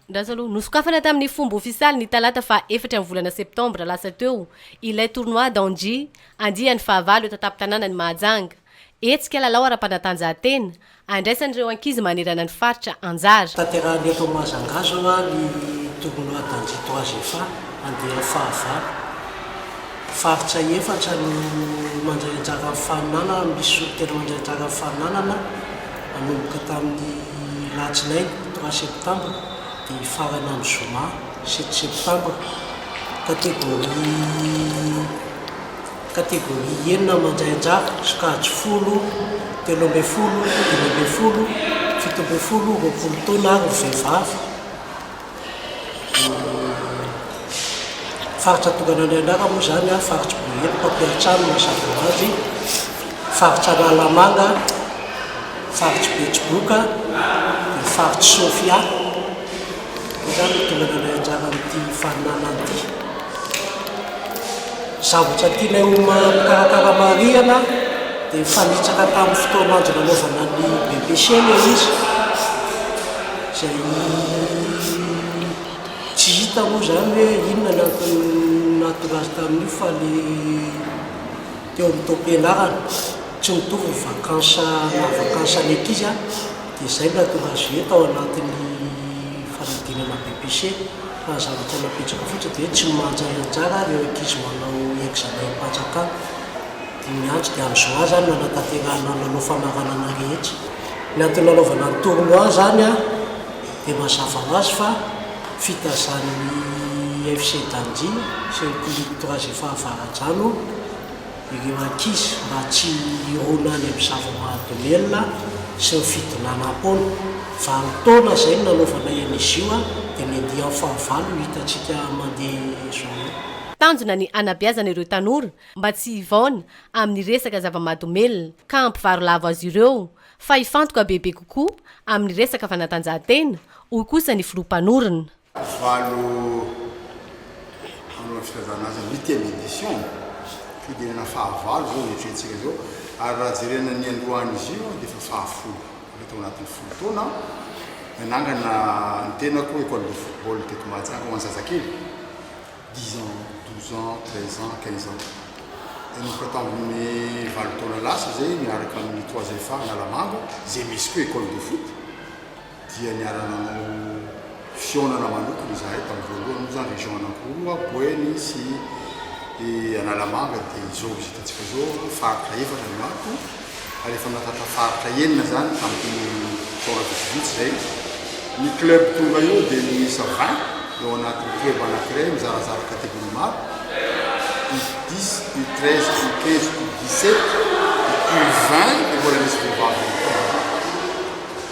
Ndazalo nosokafana tamin'ny fomba ofisialy ny talata fa 4 volana septambra lasa teo ilay tournoi d'Anji andiany fahavalo eto tapitranana ny Mahajanga. Etsika lalao ara-panatanjahantena andraisan'ireo ankizy manerana ny faritra Anjara. Tanterahany eto Mahajanga zao ny tournoi d'Anji 3 andeha fahavalo. Faritra efatra no mandrayanjara faninana misy tena mandrayanjara faninana manomboka tamin'ny latsinainy 3 septambra dia farana amin'ny zoma 7 septambra. Kategoria enina mandrayanjara sokajy 10, 13, 15, 17, 20 taona ary vehivavy. Faritra tonganany anara moa zany faritra Bohety Pampiatrano mazava azy, faritra Analamanga, faritra Betsiboka, faritra Sofia. Izany tonganany anjara amin'ity faninana ity. Zavatra tianay mikarakara mariana dia fanitsaka tamin'ny fotoanandro nanaovana ny BBC ilay izy izay tsy hita moa zany hoe inona nahatonga azy tamin'io fa le teo amin'ny taom-pianarana tsy mitovy vakansa ny ankizy dia izay nahatonga azy hoe tao anatin'ny fanadinana BBC. Fa zavatra napetraka fotsiny dia tsy manjara ireo ankizy manao examen patsakana. Ny andro dia amin'izao azy zany nanatanterahana nanao famaranana rehetra. Ny antony nanaovana ny tournoi zany dia mazava ho azy fa fitazan'ny FC d'Anji sy ny 3e fahavaratrano ireo ankizy mba tsy hirona any amin'ny zava-mahadomelina sy ny fidinanam-pona. 20 taona izay nanaovana izy io dia mety amin'ny fahavalo hitantsika mandeha zao. Tanjona ny anabeazana ireo tanora mba tsy hivaona amin'ny resaka zava-mahadomelina ka ampivarolavo azy ireo fa hifantoka bebe kokoa amin'ny resaka fanatanjahantena hoy kosa ny filompanorina. Valo amin'ny fitazana azy 8e édition fidirana fahavalo zao eritreretintsika zao ary raha jerena ny androany izy io dia efa fahafolo tao anatin'ny folo taona nanangana ny tena koa école de football teto Mahajanga ho an'ny zazakely 10 ans, 12 ans, 13 ans, 15 ans. Nomboka tamin'ny valo taona lasa zay miaraka amin'ny 3e fa Analamanga zay misy koa école de foot dia niara-nanao fionana manokana izahay tamin'ny voalohany moa zany région anankiroa Boeny sy Analamanga dia izao hitantsika zao faritra efatra ny mato ary efa natata faritra enina zany tamin'ny taona vitsivitsy zay. Ny club tonga io dia miisa 20 eo anatin'ny club anankiray mizarazara catégorie maro U10, U13, U15, U17, U20 dia mbola misy vehivavy.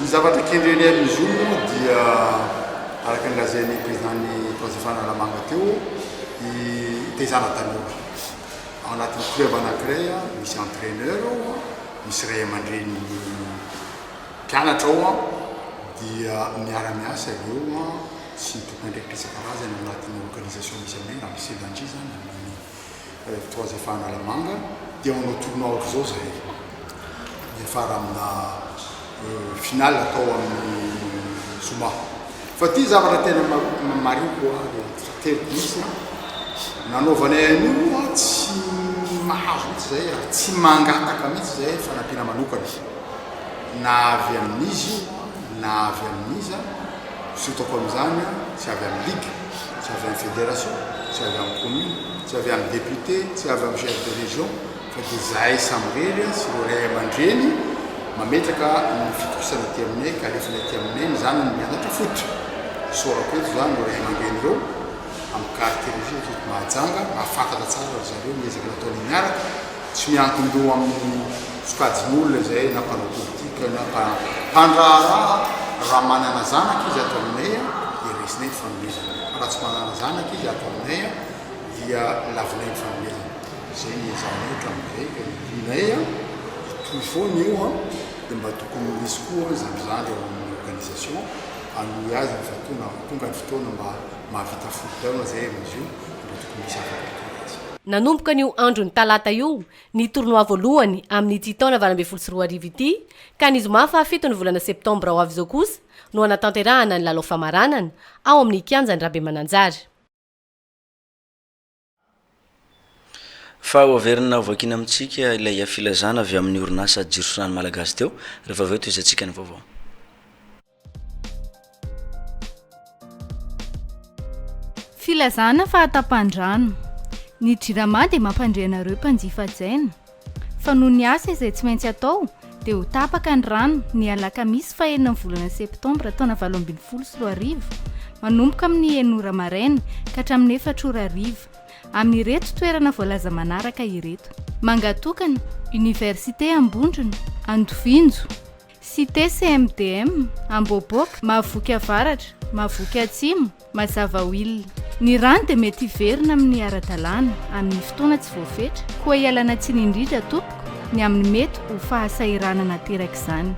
Ny zavatra kendreny amin'izy io dia araka ny lazain'ny présidentny 3e fa Analamanga teo hitezana tanora. Ao anatin'ny club anankiray misy entraîneur ao, misy ray aman-dreny mpianatra ao dia miara-miasa eo sy tokony ndraiky isan-karazany anatin'ny organisation misy aminay raha misy Selandry zany amin'ny fotoana efa Analamanga dia manao tournoi zao zay afara amina finale atao amin'ny Zoma fa ty zavatra tena mariko telo misy nanaovanay an'io tsy mahazo mihitsy zay tsy mangataka mihitsy zay fanampiana manokana na avy amin'izy na avy amin'iza sy hitako amin'izany tsy avy amin'ny ligue tsy avy amin'ny fédération tsy avy amin'ny commune tsy avy amin'ny député tsy avy amin'ny chef de région fa dia zahay samirery sy ireo ray aman-dreny mametraka ny fitokisana ty aminay ka alefana ty aminay ny zany mianatra fotra sorako eto zany no ray aman-dreny ireo amin'ny caractérisé eto mahajanga mahafantatra tsara zareo miezaka nataony miaraka tsy miankindro amin'ny sokajin'olona zay na mpanao politika na mpandraharaha raha manana zanaka izy ato aminay dia resinay ny fanomezana raha tsy manana zanaka izy ato aminay dia lavinay ny fanomezana zay niezanay hatramin'izay ka linay toy foana io dia mba tokony misy koa zandrizandry eo amin'ny organisation anoy azy fa tonga ny fotoana mba mahavita fotaona zay amin'izy io mba tokony misy afaka nanomboka an'io andro ny talata io ny tournoi voalohany amin'ny ity taona 2024 ity ka ny zoma fahafito ny volana septambra ho avy zao kosa no anatanterahana ny lalao famaranana ao amin'ny kianja ny Rabe Mananjary. Fa ho averina vakina amintsika ilay filazana avy amin'ny orinasa Jirosonany Malagasy teo rehefa avy eo toizantsika ny vaovao. Filazana fahatapan-drano. Ny JIRAMA dia mampandrianareo mpanjifa-tsaina fa noho ny asa izay tsy maintsy atao dia ho tapaka ny rano ny alakamisy faha 9 volana septambra taona 2024 manomboka amin'ny 9 ora maraina ka hatramin'ny 4 ora hariva amin'ny ireto toerana voalaza manaraka ireto: Mangatokana, Université Ambondrona, Andovinjo, Cité CMDM, Amboboka, Mahavoky Avaratra, Mahavoky Atsimo, Mazavaoilina. Ny rano dia mety hiverina amin'ny ara-dalàna amin'ny fotoana tsy voafetra koa hialana tsiny indrindra tompoko ny amin'ny mety ho fahasairanana teraka izany.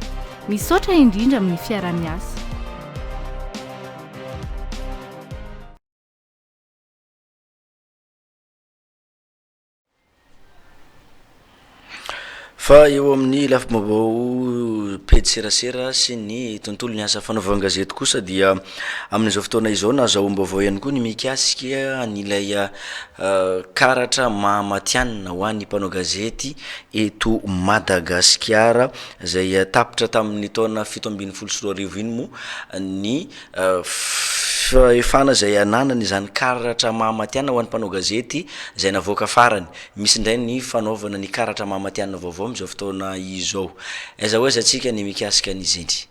Misaotra indrindra amin'ny fiara-miasa. Fa eo amin'ny lafim-baovao pejy serasera sy ny tontolo ny asa fanaovana gazety kosa dia amin'izao fotoana izao nahazoam-baovao ihany koa ny mikasika an'ilay karatra mahamatianina ho an'ny mpanao gazety eto Madagasikara izay tapitra tamin'ny taona 724 iny moa ny fahefana izay ananany izany karatra mahamatianina ho an'ny mpanao gazety izay navoaka farany. Misy indray ny fanaovana ny karatra mahamatianina vaovao amin'izao fotoana izao. Aiza ho aiza antsika ny mikasika an'izeny.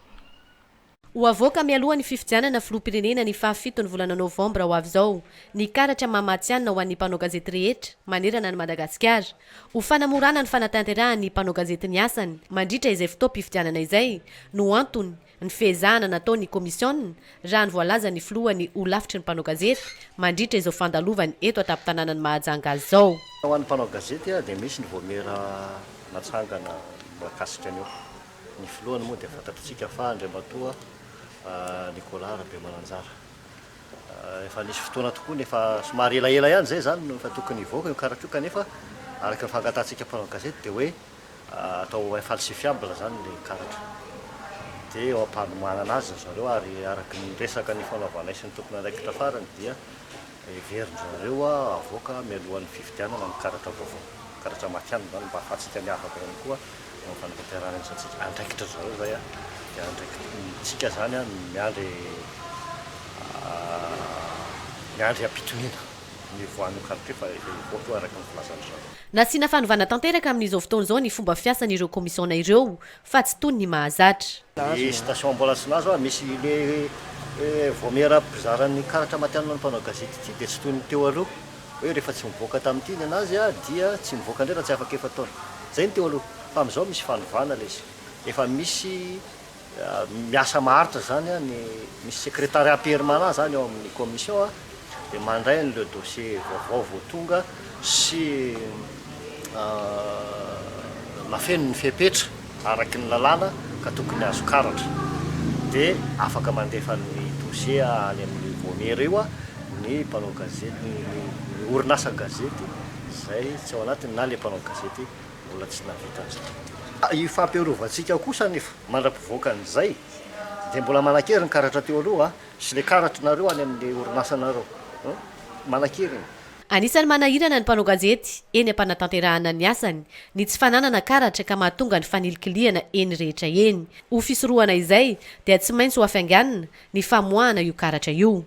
Ho avoaka mialohan'ny fifidianana filoham-pirenena ny fahafito ny volana novambra ho avy zao ny karatra mahamatianina ho an'ny mpanao gazety rehetra manerana ny Madagasikara ho fanamorana ny fanatanterahana ny mpanao gazety ny asany mandritra izay fotoam-pifidianana izay no antony ny fehezahana nataon'ny komisiona raha ny voalaza ny filohany ho lafitry ny mpanao gazety mandritra izao fandalovany eto atapy-tanànany Mahajanga azy zao. Ho an'ny mpanao gazety dia misy ny voamera natsangana mahakasika an'io. Ny filohany moa dia fantatritsika fa Andriamatoa Nicolas Rabe Mananjara. Efa nisy fotoana tokoa nefa somary elaela ihany zay zany no fa tokony hivoaka io karatra io kanefa araka ny fangatantsika mpanao gazety dia hoe atao falsifiable zany le karatra. Dia eo ampanomanana azy zareo ary araka ny resaka ny fanaovana sy ny tokony andraikitra farany dia heverindreo avoaka mialohan'ny fifidianana amin'ny karatra vaovao. Karatra matianina zany mba ahafahantsika miavaka ihany koa amin'ny fanatanterahana izantsika andraikitra zareo zay dia andraikitsika zany miandry ampitoniana ny voan'ny karatra fa ivoaka araka ny filazana zareo. Nasiana fanovana tanteraka amin'izao fotoana izao ny fomba fiasan'ireo komisiona ireo fa tsy toy ny mahazatra. Ny station ambolatsy nazo misy le voamera mpizaran'ny karatra matianina ny mpanao gazety ity dia tsy toy ny teo aloha hoe rehefa tsy mivoaka tamin'ity ny anazy dia tsy mivoaka indray raha tsy afaka efa taona. Zay ny teo aloha. Fa amin'izao misy fanovana le izy. Efa misy miasa maharitra zany misy secrétariat permanent zany ao amin'ny commission dia mandray le dossier vaovao vao tonga sy mafeno ny fepetra araky ny lalàna ka tokony azo karatra dia afaka mandefa ny dossier any amin'ny voamera io a ny mpanao gazety ny orinasa gazety zay tsy ao anatiny na le mpanao gazety mbola tsy navitan'izay ifampiarovantsika kosa nefa mandra-pivoaka an'izay de mbola manakery ny karatra teo aloha sy le karatranareo any amin'ny orinasanareo manakery Anisany manahirana ny mpanao gazety eny ampanatanterahana ny asany ny tsy fananana karatra ka mahatonga ny fanilikiliana eny rehetra eny. Ho fisorohana izay dia tsy maintsy ho afianganina ny famoahana io karatra io.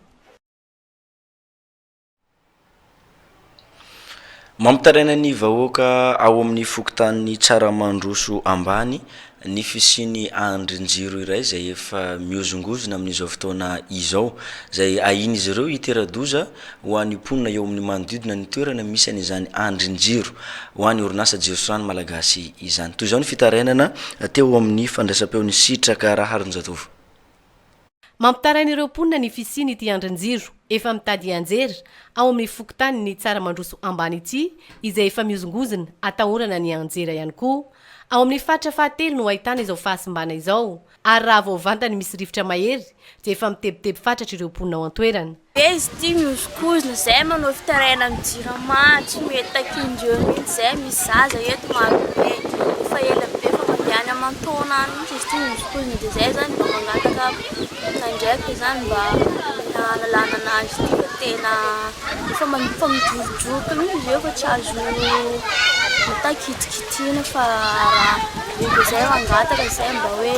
Mampitaraina ny vahoaka ao amin'ny fokotanin'ny Tsaramandroso ambany ny fisiny andrin-jiro iray zay efa miozongozona amin'izao fotoana izao zay ahiny izy ireo iteradoza ho an'ny mponina eo amin'ny manodidina ny toerana misy an'izany andrin-jiro ho an'ny orinasa Jirosrano malagasy izany. Toy izao ny fitarainana teo amin'ny fandraisam-peon'ny sitraka Raharonjatovo. Mampitaraina ireo mponina ny fisiny ity andrin-jiro efa mitady anjera ao amin'ny fokotany ny Tsaramandroso ambany ity izay efa miozongozona atahorana ny anjera ihany koa. Ao amin'ny fatra fahatelo no ahitana izao fahasimbana izao ary raha vao vantany misy rivotra mahery dia efa mitebiteby fatratra ireo mponina ao an-toerana. Izy ity miozongozona zay manao fitaraina amin'ny jirama tsy mety takin-dreo mihitsy zay misy zaza eto marobe efa ela be fa mandeha any aman-taona any mihitsy izy ity miozongozona dia zay zany mba mangataka ndraiky zany mba nalalana anazy ity fa tena efa mijorojoroka mihitsy eo fa tsy azo mitakitikitiana fa raha zay mangataka zay mba hoe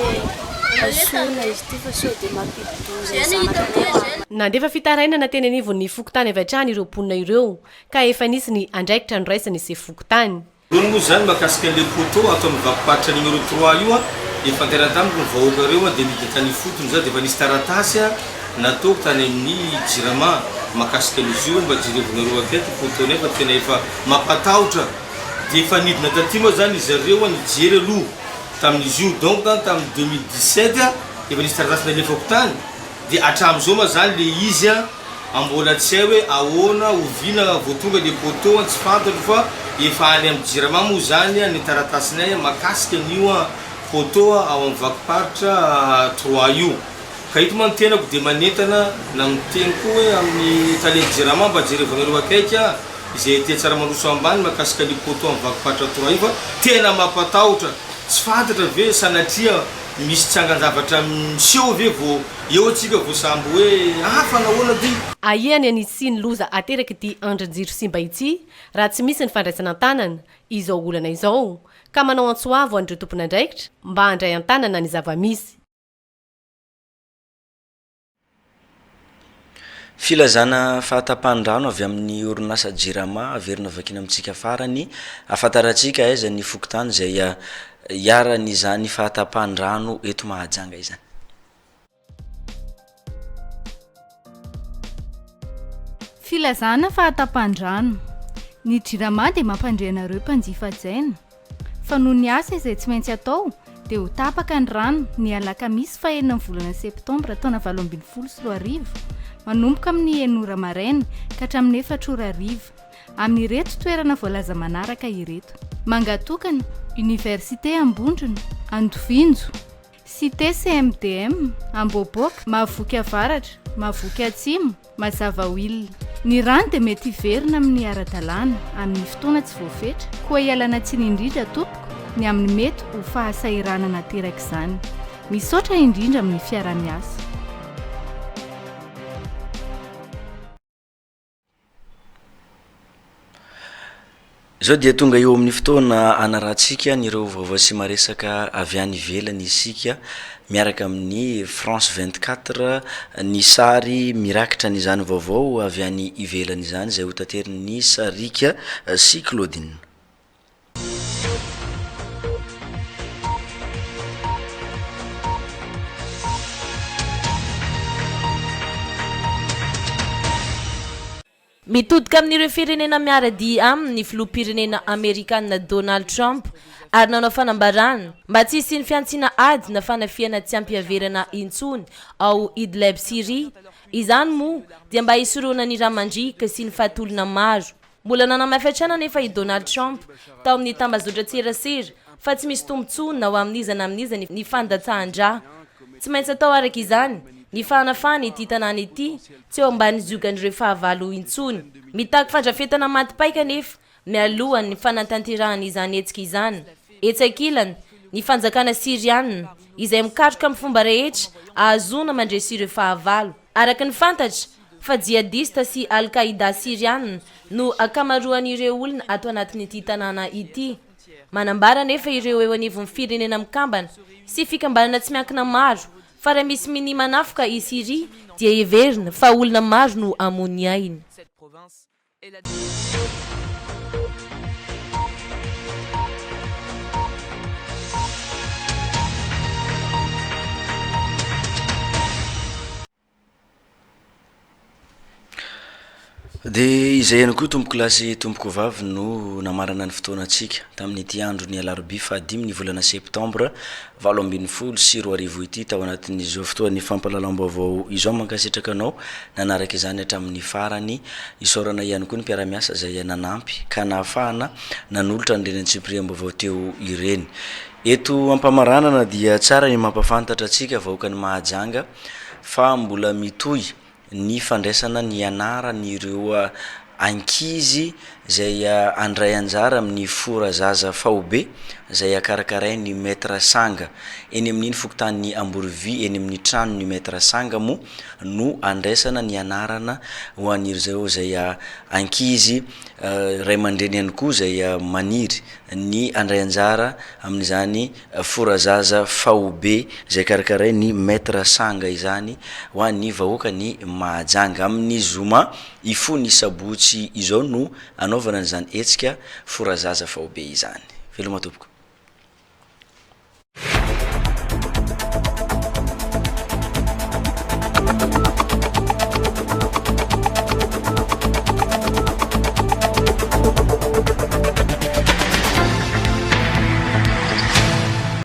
asona izy ity fa sao dia mampidoza zanakany. Nandefa fitarainana teny anivon'ny fokotany avy hatrany ireo mponina ireo ka efa nisy ny andraikitra niraisany se fokotany. Ony moa zany makasika le poto atao amin'ny vakiparitra numéro 3 io efa teran-tamiko ny vahoaka reo dia miditany fotony zao dia efa nisy taratasy nataoko tany amin'ny jirama makasika izy io mba jirevonareo aketo poto nefa tena efa mampatahotra dia efa nidina taty moa zany izy ireo nijery aloha tamin'izy io donc tamin'ny 2017 efa nisy taratasy nalefako tany dia hatramin'izao moa zany le izy ambola tsy hay hoe ahoana ovina vao tonga le poto tsy fantatro fa efa any amin'ny jirama moa zany ny taratasinay makasika an'io poto ao amin'ny vakiparitra 3 io ka ito mantenako dia manentana na miteny koa hoe amin'ny talent jirama mba jerevanareo akaiky izay tia Tsaramandroso ambany makasika le poto amin'ny vakiparitra 3 io fa tena mampatahotra tsy fantatra ve sanatria misy tsangan-javatra miseho ve vao eo atsika vao samby hoe fa nahoana ty. Aiany anisy ny loza ateraky ity andrin-jiro simba ity raha tsy misy ny fandraisana an-tanana izao olana izao ka manao antsoavo an'ireo tompona andraikitra mba handray an-tanana ny zava-misy. Filazana fahatapan-drano avy amin'ny orinasa Jirama averina vakina amintsika farany afataratsika aiza ny fokotany zay iaran'izany fahatapan-drano eto Mahajanga izany. Filazana fahatapan-drano ny Jirama dia mampandrianareo mpanjifa jaina fa noho ny asa izay tsy maintsy atao dia ho tapaka ny rano ny alakamisy fahenina ny volana septambra taona 2024 manomboka amin'ny 9 ora maraina ka hatramin'ny 4 ora hariva amin'ireto toerana voalaza manaraka ireto: Mangatokana, Université Ambondrona, Andovinjo, Cité CMDM, Amboboka, Mahavoky Avaratra, Mahavoky Atsimo, Mazavaoilina. Ny rano dia mety hiverina amin'ny ara-dalàna amin'ny fotoana tsy voafetra koa hialana tsiny indrindra tompoko ny amin'ny mety ho fahasairanana teraka izany. Misaotra indrindra amin'ny fiara-miasa. Zao dia tonga eo amin'ny fotoana anaratsika nireo vaovao sy maresaka avy any ivelany isika miaraka amin'ny France 24 ny sary mirakitra n'izany vaovao avy any ivelany izany zay ho tateriny Sarika sy Claudine. Mitodika amin'ireo firenena miarady amin'ny filoham-pirenena Amerikanina Donald Trump ary nanao fanambarana mba tsy hisy ny fiantsiana ady na fanafiana tsy ampihaverana intsony ao Idlib Syria. Izany moa dia mba hisoroana ny ramandrika sy ny fahatolona maro. Mbola nanamafiatrana nefa i Donald Trump tao amin'ny tambazotra tserasera fa tsy misy tombontsoa na ho amin'iza na amin'iza ny fandatsahan-draha. Tsy maintsy atao araka izany ny fanafany ity tanàna ity tsy eo ambany ziogan'ireo fahavalo intsony mitaky fandrafetana matypaika nefa mialohany ny fanatanterahana izany hetsika izany etsakilany ny fanjakana sirianina izay mikatroka amin'ny fomba rehetra ahazona mandresy ireo fahavalo araka ny fantatra fa jihadista sy alkaida sirianina no akamaroan'ireo olona ato anatin'ity tanàna ity manambara nefa ireo eo anivon'ny firenena mikambana sy fikambanana tsy miankina maro fa raha misy mini manafoka i Syrie dia heverina fa olona maro no amony ainy. De izay ihany koa tomboko lasy tomboko vavy no namarana ny fotoanatsika tamin'ity andro ny alarobia fahadimy ny volana septembre 20 sy 20 ity tao anatin'izao fotoan'ny fampalalam-baovao izao mankasitraka anao nanaraka izany hatramin'ny farany isorana ihany koa ny mpiaramiasa zay nanampy ka nahafahana nanolotra ny renantsipriam-baovao teo ireny eto ampamaranana dia tsara ny mampafantatra atsika vahoaka ny mahajanga fa mbola mitoy ny fandraisana ny anarany ireo ankizy zay andray anjara amin'ny fora zaza faobe zay akarakaray ny maître sanga eny amin'iny fokontany Amborovy eny amin'ny trano ny maître sanga mo no andraisana ny anarana ho anirzao zay ankizy ray mandreny ihany koa zay maniry ny andray anjara amin'izany fora zaza faobe zay karakaray ny maître sanga izany ho an'ny vahoaka ny mahajanga amin'ny zoma ifo ny sabotsy izao no anaovana an'izany etsika fora zaza faobe izany veloma tompoko